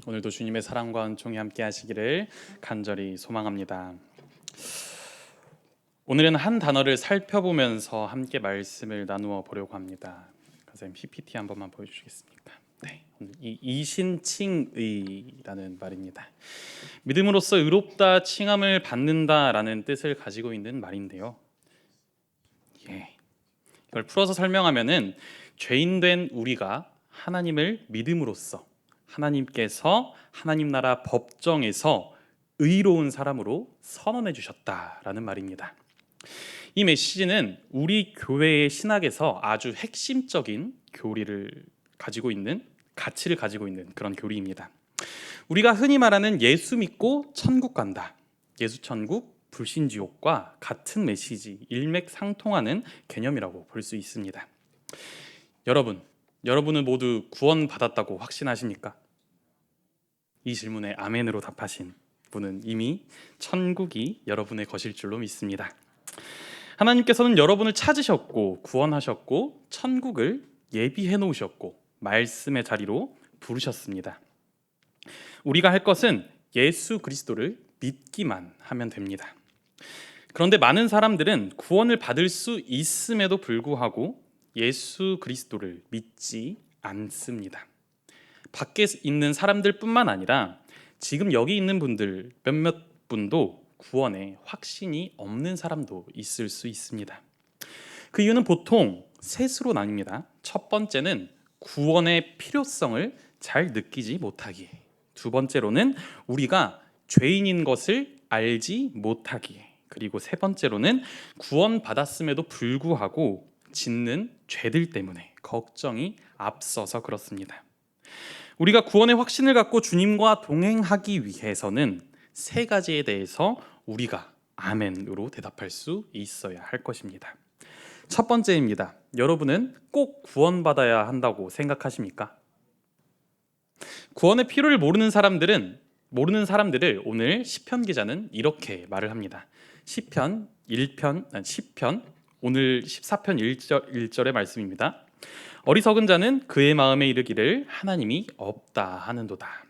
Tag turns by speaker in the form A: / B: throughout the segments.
A: 오늘도 주님의 사랑과 은총이 함께 하시기를 간절히 소망합니다. 오늘은 한 단어를 살펴보면서 함께 말씀을 나누어 보려고 합니다. 선생님 PPT 한 번만 보여주시겠습니까? 네, 오늘 이 이신칭의라는 말입니다. 믿음으로써 의롭다 칭함을 받는다라는 뜻을 가지고 있는 말인데요. 이걸 풀어서 설명하면은 죄인된 우리가 하나님을 믿음으로써 하나님께서 하나님 나라 법정에서 의로운 사람으로 선언해 주셨다라는 말입니다. 이 메시지는 우리 교회의 신학에서 아주 핵심적인 교리를 가지고 있는 가치를 가지고 있는 그런 교리입니다. 우리가 흔히 말하는 예수 믿고 천국 간다, 예수 천국, 불신 지옥과 같은 메시지, 일맥상통하는 개념이라고 볼 수 있습니다. 여러분은 모두 구원 받았다고 확신하십니까? 이 질문에 아멘으로 답하신 분은 이미 천국이 여러분의 것일 줄로 믿습니다. 하나님께서는 여러분을 찾으셨고 구원하셨고 천국을 예비해 놓으셨고 말씀의 자리로 부르셨습니다. 우리가 할 것은 예수 그리스도를 믿기만 하면 됩니다. 그런데 많은 사람들은 구원을 받을 수 있음에도 불구하고 예수 그리스도를 믿지 않습니다. 밖에 있는 사람들뿐만 아니라 지금 여기 있는 분들 몇몇 분도 구원에 확신이 없는 사람도 있을 수 있습니다. 그 이유는 보통 셋으로 나뉩니다. 첫 번째는 구원의 필요성을 잘 느끼지 못하기에, 두 번째로는 우리가 죄인인 것을 알지 못하기에, 그리고 세 번째로는 구원받았음에도 불구하고 짓는 죄들 때문에 걱정이 앞서서 그렇습니다. 우리가 구원의 확신을 갖고 주님과 동행하기 위해서는 세 가지에 대해서 우리가 아멘으로 대답할 수 있어야 할 것입니다. 첫 번째입니다. 여러분은 꼭 구원받아야 한다고 생각하십니까? 구원의 필요를 모르는 사람들을 오늘 시편 기자는 이렇게 말을 합니다. 시편 오늘 14편 1절의 말씀입니다. 어리석은 자는 그의 마음에 이르기를 하나님이 없다 하는도다.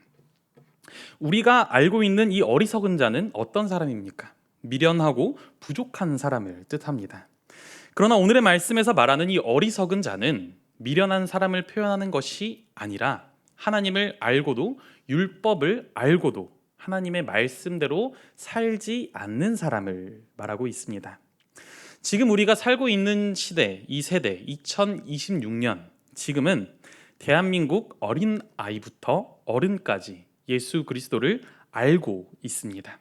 A: 우리가 알고 있는 이 어리석은 자는 어떤 사람입니까? 미련하고 부족한 사람을 뜻합니다. 그러나 오늘의 말씀에서 말하는 이 어리석은 자는 미련한 사람을 표현하는 것이 아니라 하나님을 알고도 율법을 알고도 하나님의 말씀대로 살지 않는 사람을 말하고 있습니다. 지금 우리가 살고 있는 시대, 이 세대 2026년, 지금은 대한민국 어린아이부터 어른까지 예수 그리스도를 알고 있습니다.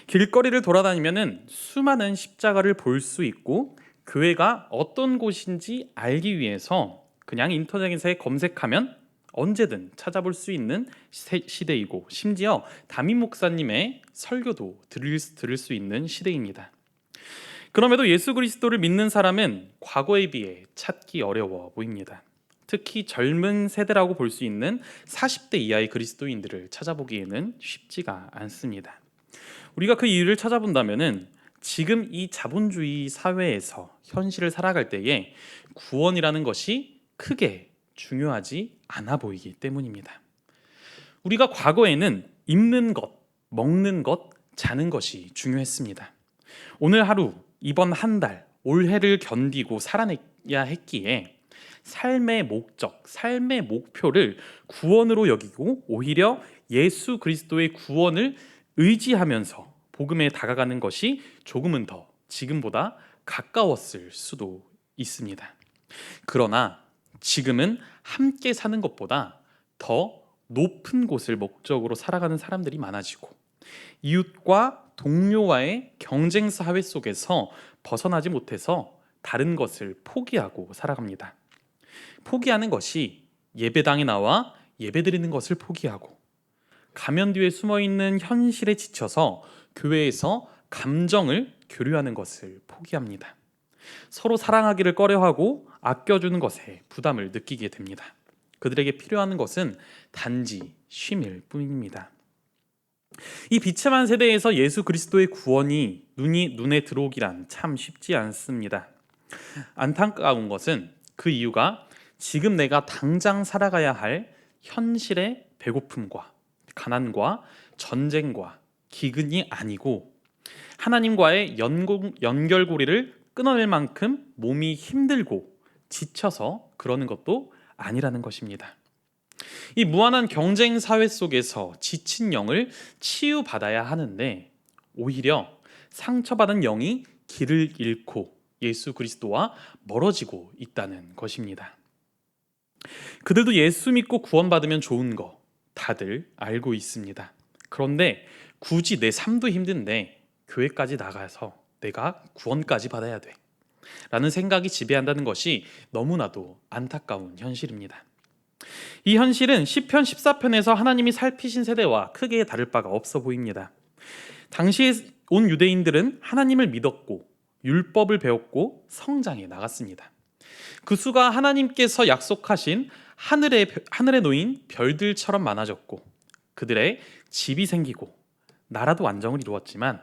A: 길거리를 돌아다니면 수많은 십자가를 볼 수 있고 교회가 어떤 곳인지 알기 위해서 그냥 인터넷에 검색하면 언제든 찾아볼 수 있는 시대이고, 심지어 담임 목사님의 설교도 들을 수 있는 시대입니다. 그럼에도 예수 그리스도를 믿는 사람은 과거에 비해 찾기 어려워 보입니다. 특히 젊은 세대라고 볼 수 있는 40대 이하의 그리스도인들을 찾아보기에는 쉽지가 않습니다. 우리가 그 이유를 찾아본다면은 지금 이 자본주의 사회에서 현실을 살아갈 때에 구원이라는 것이 크게 중요하지 않아 보이기 때문입니다. 우리가 과거에는 입는 것, 먹는 것, 자는 것이 중요했습니다. 오늘 하루, 이번 한 달, 올해를 견디고 살아내야 했기에 삶의 목적, 삶의 목표를 구원으로 여기고 오히려 예수 그리스도의 구원을 의지하면서 복음에 다가가는 것이 조금은 더 지금보다 가까웠을 수도 있습니다. 그러나 지금은 함께 사는 것보다 더 높은 곳을 목적으로 살아가는 사람들이 많아지고 이웃과 동료와의 경쟁 사회 속에서 벗어나지 못해서 다른 것을 포기하고 살아갑니다. 포기하는 것이 예배당에 나와 예배드리는 것을 포기하고 가면 뒤에 숨어있는 현실에 지쳐서 교회에서 감정을 교류하는 것을 포기합니다. 서로 사랑하기를 꺼려하고 아껴주는 것에 부담을 느끼게 됩니다. 그들에게 필요한 것은 단지 쉼일 뿐입니다. 이 비참한 세대에서 예수 그리스도의 구원이 눈에 들어오기란 참 쉽지 않습니다. 안타까운 것은 그 이유가 지금 내가 당장 살아가야 할 현실의 배고픔과 가난과 전쟁과 기근이 아니고 하나님과의 연결고리를 끊어낼 만큼 몸이 힘들고 지쳐서 그러는 것도 아니라는 것입니다. 이 무한한 경쟁 사회 속에서 지친 영을 치유받아야 하는데 오히려 상처받은 영이 길을 잃고 예수 그리스도와 멀어지고 있다는 것입니다. 그들도 예수 믿고 구원받으면 좋은 거 다들 알고 있습니다. 그런데 굳이 내 삶도 힘든데 교회까지 나가서 내가 구원까지 받아야 돼 라는 생각이 지배한다는 것이 너무나도 안타까운 현실입니다. 이 현실은 시편 14편에서 하나님이 살피신 세대와 크게 다를 바가 없어 보입니다. 당시에 온 유대인들은 하나님을 믿었고 율법을 배웠고 성장해 나갔습니다. 그 수가 하나님께서 약속하신 하늘에 놓인 별들처럼 많아졌고 그들의 집이 생기고 나라도 안정을 이루었지만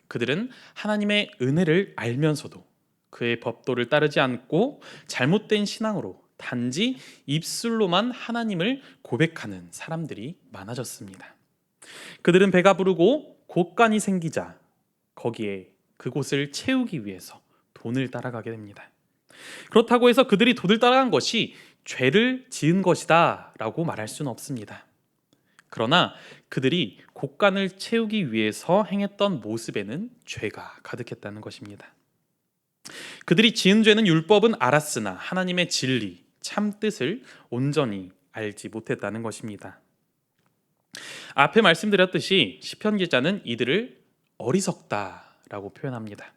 A: 그들은 하나님의 은혜를 알면서도 그의 법도를 따르지 않고 잘못된 신앙으로 단지 입술로만 하나님을 고백하는 사람들이 많아졌습니다. 그들은 배가 부르고 곳간이 생기자 거기에 그곳을 채우기 위해서 돈을 따라가게 됩니다. 그렇다고 해서 그들이 돈을 따라간 것이 죄를 지은 것이다 라고 말할 수는 없습니다. 그러나 그들이 곳간을 채우기 위해서 행했던 모습에는 죄가 가득했다는 것입니다. 그들이 지은 죄는 율법은 알았으나 하나님의 진리, 참 뜻을 온전히 알지 못했다는 것입니다. 앞에 말씀드렸듯이 시편 기자는 이들을 어리석다라고 표현합니다.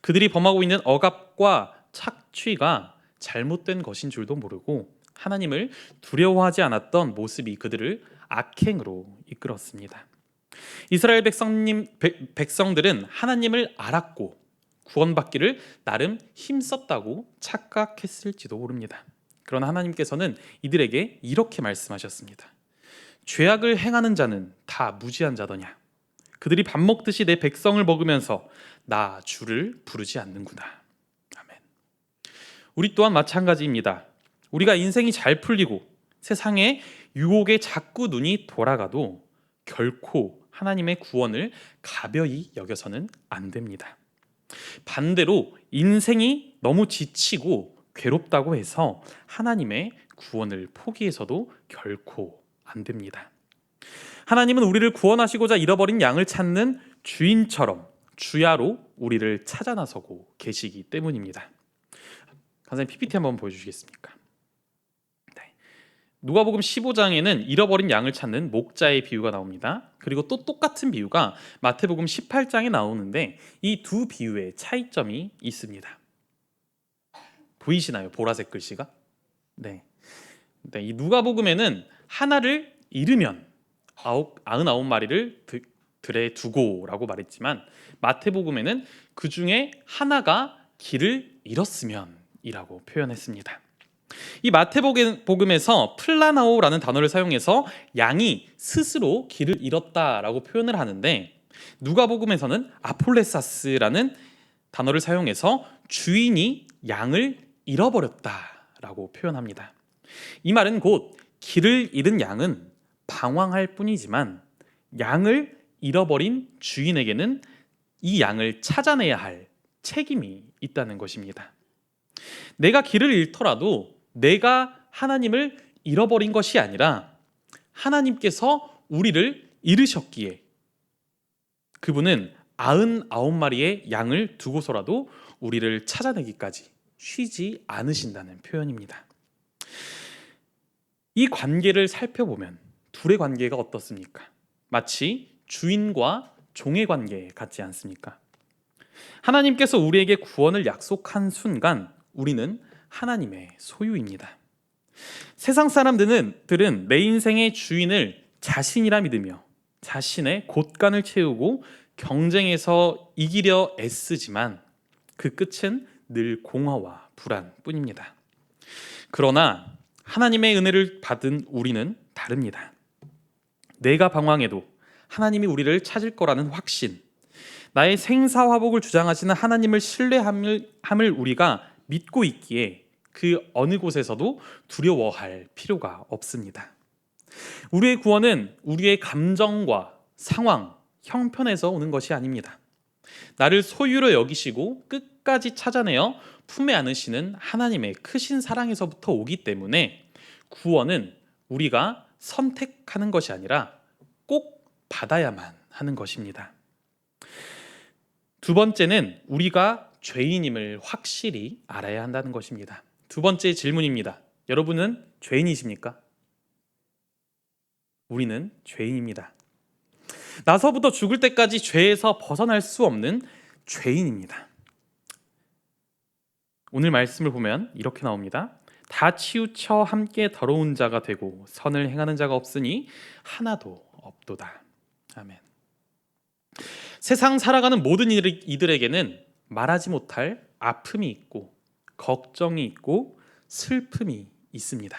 A: 그들이 범하고 있는 억압과 착취가 잘못된 것인 줄도 모르고 하나님을 두려워하지 않았던 모습이 그들을 악행으로 이끌었습니다. 이스라엘 백성들은 하나님을 알았고 구원받기를 나름 힘썼다고 착각했을지도 모릅니다. 그러나 하나님께서는 이들에게 이렇게 말씀하셨습니다. 죄악을 행하는 자는 다 무지한 자더냐. 그들이 밥 먹듯이 내 백성을 먹으면서 나 주를 부르지 않는구나. 아멘. 우리 또한 마찬가지입니다. 우리가 인생이 잘 풀리고 세상에 유혹에 자꾸 눈이 돌아가도 결코 하나님의 구원을 가벼이 여겨서는 안 됩니다. 반대로 인생이 너무 지치고 괴롭다고 해서 하나님의 구원을 포기해서도 결코 안 됩니다. 하나님은 우리를 구원하시고자 잃어버린 양을 찾는 주인처럼 주야로 우리를 찾아 나서고 계시기 때문입니다. 선생님 PPT 한번 보여주시겠습니까? 네. 누가복음 15장에는 잃어버린 양을 찾는 목자의 비유가 나옵니다. 그리고 또 똑같은 비유가 마태복음 18장에 나오는데 이 두 비유의 차이점이 있습니다. 보이시나요? 보라색 글씨가? 네. 이 누가복음에는 하나를 잃으면 99마리를 들에 두고라고 말했지만 마태복음에는 그 중에 하나가 길을 잃었으면이라고 표현했습니다. 이 마태복음에서 플라나오라는 단어를 사용해서 양이 스스로 길을 잃었다라고 표현을 하는데 누가복음에서는 아폴레사스라는 단어를 사용해서 주인이 양을 잃어버렸다라고 표현합니다. 이 말은 곧 길을 잃은 양은 방황할 뿐이지만 양을 잃어버린 주인에게는 이 양을 찾아내야 할 책임이 있다는 것입니다. 내가 길을 잃더라도 내가 하나님을 잃어버린 것이 아니라 하나님께서 우리를 잃으셨기에 그분은 99마리의 양을 두고서라도 우리를 찾아내기까지 쉬지 않으신다는 표현입니다. 이 관계를 살펴보면 둘의 관계가 어떻습니까? 마치 주인과 종의 관계 같지 않습니까? 하나님께서 우리에게 구원을 약속한 순간 우리는 하나님의 소유입니다. 세상 사람들은 내 인생의 주인을 자신이라 믿으며 자신의 곳간을 채우고 경쟁에서 이기려 애쓰지만 그 끝은 늘 공허와 불안뿐입니다. 그러나 하나님의 은혜를 받은 우리는 다릅니다. 내가 방황해도 하나님이 우리를 찾을 거라는 확신, 나의 생사화복을 주장하시는 하나님을 신뢰함을 우리가 믿고 있기에 그 어느 곳에서도 두려워할 필요가 없습니다. 우리의 구원은 우리의 감정과 상황, 형편에서 오는 것이 아닙니다. 나를 소유로 여기시고 끝까지 찾아내어 품에 안으시는 하나님의 크신 사랑에서부터 오기 때문에 구원은 우리가 선택하는 것이 아니라 꼭 받아야만 하는 것입니다. 두 번째는 우리가 죄인임을 확실히 알아야 한다는 것입니다. 두 번째 질문입니다. 여러분은 죄인이십니까? 우리는 죄인입니다. 나서부터 죽을 때까지 죄에서 벗어날 수 없는 죄인입니다. 오늘 말씀을 보면 이렇게 나옵니다. 다 치우쳐 함께 더러운 자가 되고 선을 행하는 자가 없으니 하나도 없도다. 아멘. 세상 살아가는 모든 이들에게는 말하지 못할 아픔이 있고 걱정이 있고 슬픔이 있습니다.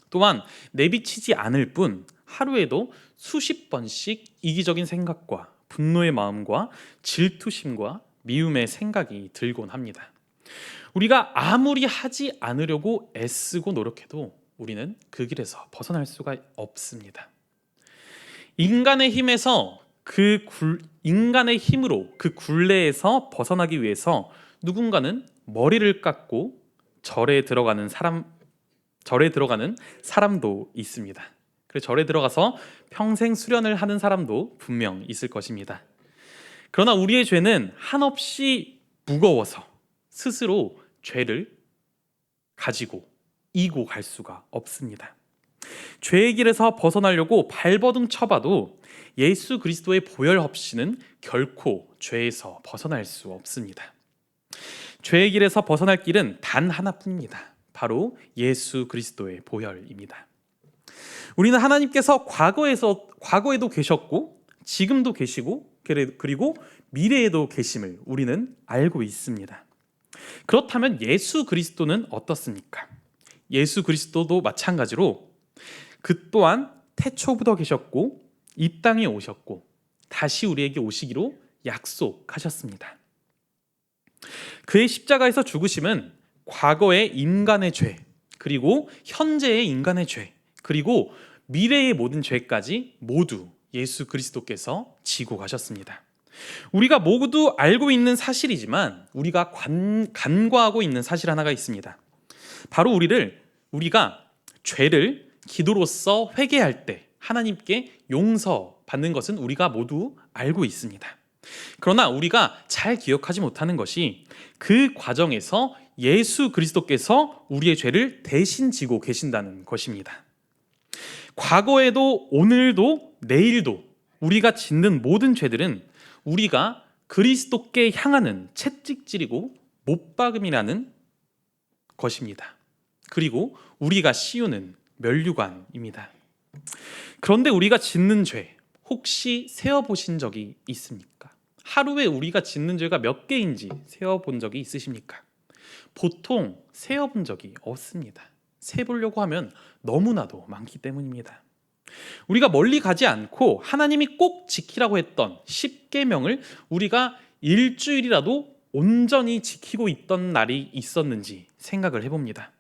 A: 또한 내비치지 않을 뿐 하루에도 수십 번씩 이기적인 생각과 분노의 마음과 질투심과 미움의 생각이 들곤 합니다. 우리가 아무리 하지 않으려고 애쓰고 노력해도 우리는 그 길에서 벗어날 수가 없습니다. 인간의 힘으로 그 굴레에서 벗어나기 위해서 누군가는 머리를 깎고 절에 들어가는 사람도 있습니다. 그래서 절에 들어가서 평생 수련을 하는 사람도 분명 있을 것입니다. 그러나 우리의 죄는 한없이 무거워서 스스로 죄를 가지고 이고 갈 수가 없습니다. 죄의 길에서 벗어나려고 발버둥 쳐봐도 예수 그리스도의 보혈 없이는 결코 죄에서 벗어날 수 없습니다. 죄의 길에서 벗어날 길은 단 하나뿐입니다. 바로 예수 그리스도의 보혈입니다. 우리는 하나님께서 과거에도 계셨고 지금도 계시고 그리고 미래에도 계심을 우리는 알고 있습니다. 그렇다면 예수 그리스도는 어떻습니까? 예수 그리스도도 마찬가지로 그 또한 태초부터 계셨고 이 땅에 오셨고 다시 우리에게 오시기로 약속하셨습니다. 그의 십자가에서 죽으심은 과거의 인간의 죄, 그리고 현재의 인간의 죄, 그리고 미래의 모든 죄까지 모두 예수 그리스도께서 지고 가셨습니다. 우리가 모두 알고 있는 사실이지만 우리가 간과하고 있는 사실 하나가 있습니다. 바로 우리가 죄를 기도로서 회개할 때 하나님께 용서받는 것은 우리가 모두 알고 있습니다. 그러나 우리가 잘 기억하지 못하는 것이 그 과정에서 예수 그리스도께서 우리의 죄를 대신 지고 계신다는 것입니다. 과거에도 오늘도 내일도 우리가 짓는 모든 죄들은 우리가 그리스도께 향하는 채찍질이고 못박음이라는 것입니다. 그리고 우리가 씌우는 면류관입니다. 그런데 우리가 짓는 죄 혹시 세어보신 적이 있습니까? 하루에 우리가 짓는 죄가 몇 개인지 세어본 적이 있으십니까? 보통 세어본 적이 없습니다. 세보려고 하면 너무나도 많기 때문입니다. 우리가 멀리 가지 않고 하나님이 꼭 지키라고 했던 10계명을 우리가 일주일이라도 온전히 지키고 있던 날이 있었는지 생각을 해봅니다.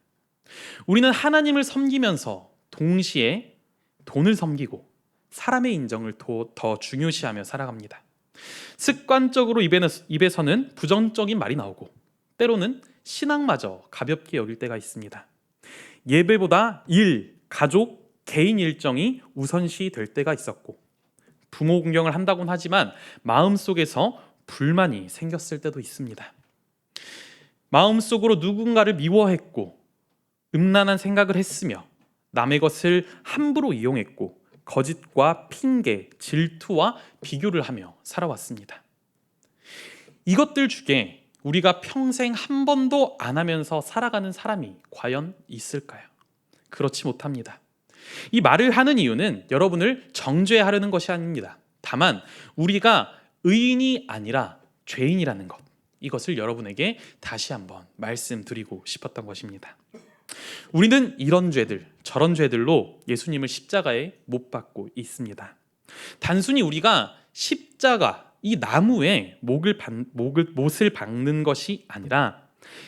A: 우리는 하나님을 섬기면서 동시에 돈을 섬기고 사람의 인정을 더 중요시하며 살아갑니다. 습관적으로 입에서는 부정적인 말이 나오고 때로는 신앙마저 가볍게 여길 때가 있습니다. 예배보다 일, 가족, 개인 일정이 우선시 될 때가 있었고 부모 공경을 한다곤 하지만 마음속에서 불만이 생겼을 때도 있습니다. 마음속으로 누군가를 미워했고 음란한 생각을 했으며 남의 것을 함부로 이용했고 거짓과 핑계, 질투와 비교를 하며 살아왔습니다. 이것들 중에 우리가 평생 한 번도 안 하면서 살아가는 사람이 과연 있을까요? 그렇지 못합니다. 이 말을 하는 이유는 여러분을 정죄하려는 것이 아닙니다. 다만 우리가 의인이 아니라 죄인이라는 것, 이것을 여러분에게 다시 한번 말씀드리고 싶었던 것입니다. 우리는 이런 죄들, 저런 죄들로 예수님을 십자가에 못 박고 있습니다. 단순히 우리가 십자가, 이 나무에 못을 박는 것이 아니라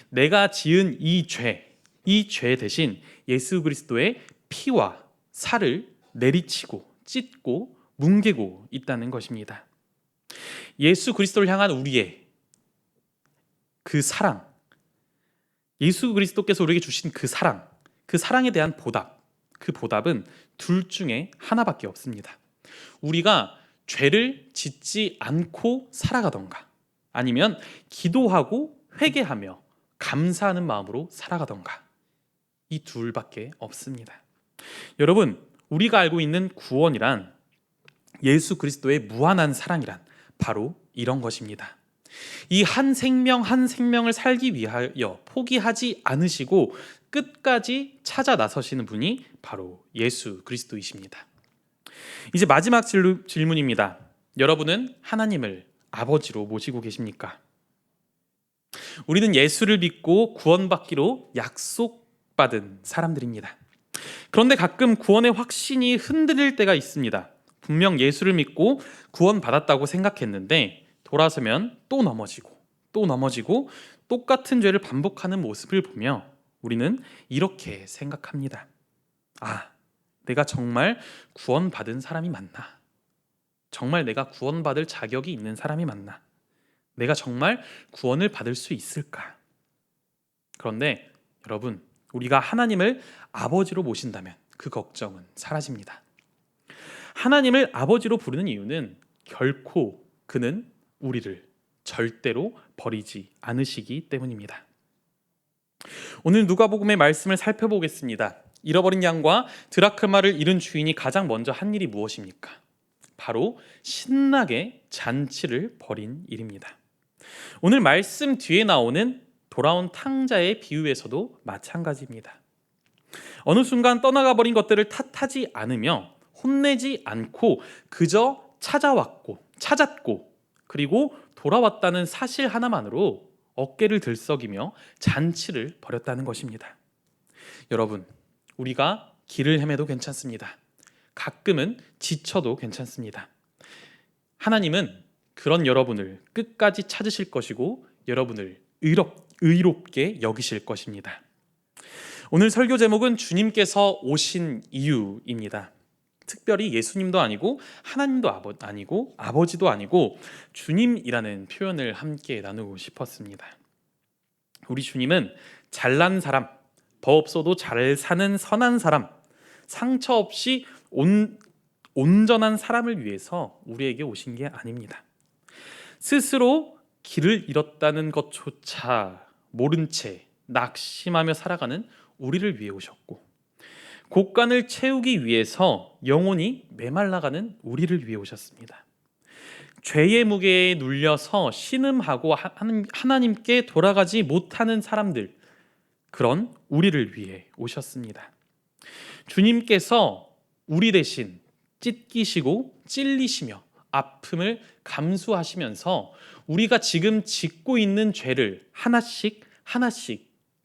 A: 내가 지은 이 죄 대신 예수 그리스도의 피와 살을 내리치고 찢고 뭉개고 있다는 것입니다. 예수 그리스도를 향한 우리의 그 사랑, 예수 그리스도께서 우리에게 주신 그 사랑, 그 사랑에 대한 보답, 그 보답은 둘 중에 하나밖에 없습니다. 우리가 죄를 짓지 않고 살아가던가, 아니면 기도하고 회개하며 감사하는 마음으로 살아가던가, 이 둘밖에 없습니다. 여러분, 우리가 알고 있는 구원이란, 예수 그리스도의 무한한 사랑이란 바로 이런 것입니다. 이 한 생명 한 생명을 살기 위하여 포기하지 않으시고 끝까지 찾아 나서시는 분이 바로 예수 그리스도이십니다. 이제 마지막 질문입니다. 여러분은 하나님을 아버지로 모시고 계십니까? 우리는 예수를 믿고 구원받기로 약속받은 사람들입니다. 그런데 가끔 구원의 확신이 흔들릴 때가 있습니다. 분명 예수를 믿고 구원받았다고 생각했는데 돌아서면 또 넘어지고 똑같은 죄를 반복하는 모습을 보며 우리는 이렇게 생각합니다. 아, 내가 정말 구원받은 사람이 맞나? 정말 내가 구원받을 자격이 있는 사람이 맞나? 내가 정말 구원을 받을 수 있을까? 그런데 여러분, 우리가 하나님을 아버지로 모신다면 그 걱정은 사라집니다. 하나님을 아버지로 부르는 이유는 결코 그는 우리를 절대로 버리지 않으시기 때문입니다. 오늘 누가복음의 말씀을 살펴보겠습니다. 잃어버린 양과 드라크마를 잃은 주인이 가장 먼저 한 일이 무엇입니까? 바로 신나게 잔치를 벌인 일입니다. 오늘 말씀 뒤에 나오는 돌아온 탕자의 비유에서도 마찬가지입니다. 어느 순간 떠나가 버린 것들을 탓하지 않으며 혼내지 않고 그저 찾았고 그리고 돌아왔다는 사실 하나만으로 어깨를 들썩이며 잔치를 벌였다는 것입니다. 여러분, 우리가 길을 헤매도 괜찮습니다. 가끔은 지쳐도 괜찮습니다. 하나님은 그런 여러분을 끝까지 찾으실 것이고 여러분을 의롭게 여기실 것입니다. 오늘 설교 제목은 주님께서 오신 이유입니다. 특별히 예수님도 아니고 하나님도 아니고 아버지도 아니고 주님이라는 표현을 함께 나누고 싶었습니다. 우리 주님은 잘난 사람, 더 없어도 잘 사는 선한 사람, 상처 없이 온전한 사람을 위해서 우리에게 오신 게 아닙니다. 스스로 길을 잃었다는 것조차 모른 채 낙심하며 살아가는 우리를 위해 오셨고, 곳간을 채우기 위해서 영혼이 메말라가는 우리를 위해 오셨습니다. 죄의 무게에 눌려서 신음하고 하나님께 돌아가지 못하는 사람들, 그런 우리를 위해 오셨습니다. 주님께서 우리 대신 찢기시고 찔리시며 아픔을 감수하시면서 우리가 지금 짓고 있는 죄를 하나씩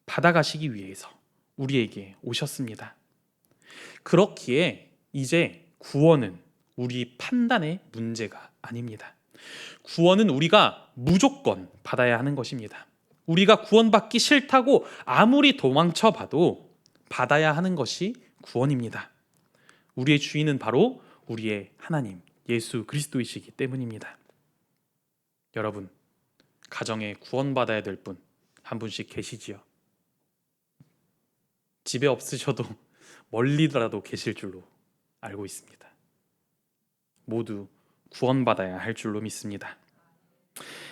A: 받아가시기 위해서 우리에게 오셨습니다. 그렇기에 이제 구원은 우리 판단의 문제가 아닙니다. 구원은 우리가 무조건 받아야 하는 것입니다. 우리가 구원받기 싫다고 아무리 도망쳐봐도 받아야 하는 것이 구원입니다. 우리의 주인은 바로 우리의 하나님 예수 그리스도이시기 때문입니다. 여러분, 가정에 구원받아야 될 분 한 분씩 계시지요? 집에 없으셔도 멀리라도 계실 줄로 알고 있습니다. 모두 구원받아야 할 줄로 믿습니다.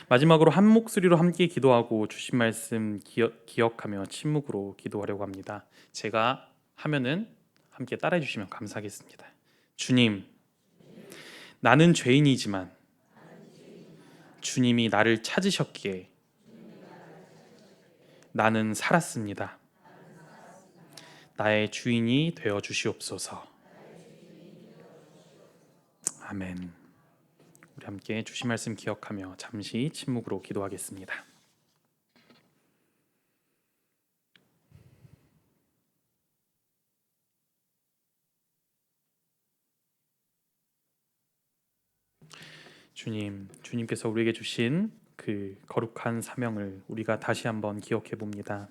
A: 마지막으로 한 목소리로 함께 기도하고 주신 말씀 기억하며 침묵으로 기도하려고 합니다. 제가 하면은 함께 따라해 주시면 감사하겠습니다. 주님, 나는 죄인이지만 주님이 나를 찾으셨기에 나는 살았습니다. 나의 주인이 되어 주시옵소서. 아멘. 우리 함께 주신 말씀 기억하며 잠시 침묵으로 기도하겠습니다. 주님께서 우리에게 주신 그 거룩한 사명을 우리가 다시 한번 기억해 봅니다.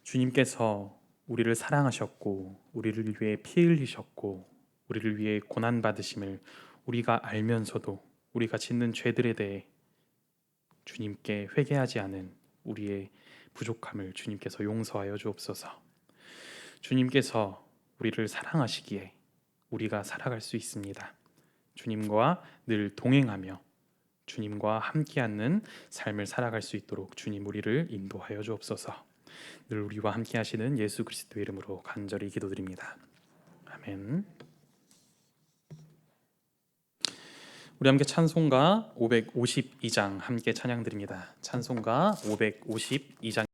A: 주님께서 우리를 사랑하셨고 우리를 위해 피 흘리셨고 우리를 위해 고난 받으심을 우리가 알면서도 우리가 짓는 죄들에 대해 주님께 회개하지 않은 우리의 부족함을 주님께서 용서하여 주옵소서. 주님께서 우리를 사랑하시기에 우리가 살아갈 수 있습니다. 주님과 늘 동행하며 주님과 함께 하는 삶을 살아갈 수 있도록 주님 우리를 인도하여 주옵소서. 늘 우리와 함께 하시는 예수 그리스도의 이름으로 간절히 기도드립니다. 아멘. 우리 함께 찬송가 552장 함께 찬양드립니다. 찬송가 552장